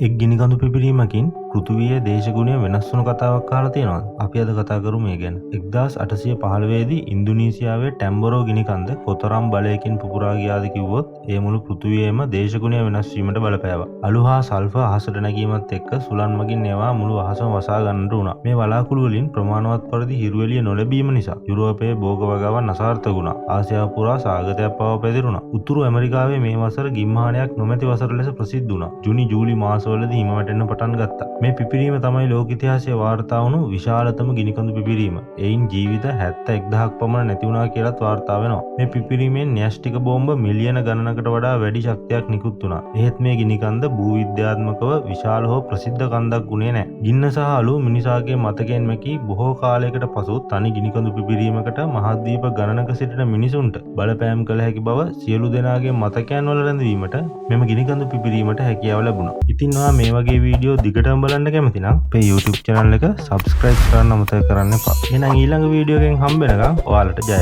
එක් ගිනිකඳු පිපිරීමකින් පෘථිවියේ දේශගුණය වෙනස් වුණු කතාවක් අහලා තියෙනවද? අපි අද කතා කරමු මේ ගැන. 1815 දී ඉන්දුනීසියාවේ ටැම්බරෝ ගිනිකඳ කොතරම් බලයකින් පුපුරා ගියාද කිව්වොත් ඒ මුළු පෘථිවියේම දේශගුණය වෙනස් වීමට බලපෑවා. අලු හා සල්ෆර් අහසට නැගීමත් එක්ක සුළං මගින් ඒවා මුළු අහසම වසා ගන්නට වුණා. මේ වලාකුළු වලින් ප්‍රමාණවත් පරිදි හිරු එළිය නොලැබීම නිසා යුරෝපයේ භෝග වගාවන් අසාර්ථක වුණා. ආසියාව පුරා සාගතයක් පවා පැතිරුණා. උතුරු ඇමරිකාවේ මේ වසර ගිම්හානයක් නොමැති වසර ලෙස ප්‍රසිද්ධ වුණා. ජුනි ජූලි මාසවලදී හිම වැටෙන්න පටන් ගත්තා. මේ පිපිරීම තමයි ලෝක ඉතිහාසයේ වාර්තා වුණු විශාලතම ගිනිකඳු පිපිරීම. එයින් ජීවිත 71000ක් පමණ නැති වුණා කියලාත් වාර්තා වෙනවා. මේ පිපිරීමෙන් න්‍යෂ්ටික බෝම්බ මිලියන ගණනකට වඩා වැඩි ශක්තියක් නිකුත් වුණා. එහෙත් මේ ගිනිකඳ භූවිද්‍යාත්මකව විශාල හෝ ප්‍රසිද්ධ කන්දක් වුණේ නැහැ. ගින්න සහ අලු මිනිසාගේ මතකයෙන් මැකී බොහෝ කාලයකට පසු තනි ගිනිකඳු පිපිරීමකට මහද්වීප ගණනක සිටින මිනිසුන්ට බලපෑම් කළ හැකි බව සියලු දෙනාගේ මතකයන් වල රැඳවීමට මෙම ගිනිකඳු පිපිරීමට හැකියාව ලැබුණා. ඉතින් ඔයා මේ වගේ වීඩියෝ දිගටම බලන්න කැමති නම් අපේ YouTube channel එක subscribe කරන්න අමතක කරන්න එපා. එහෙනම් ඊළඟ වීඩියෝ එකෙන් හම්බ වෙනකම් ඔයාලට ජය.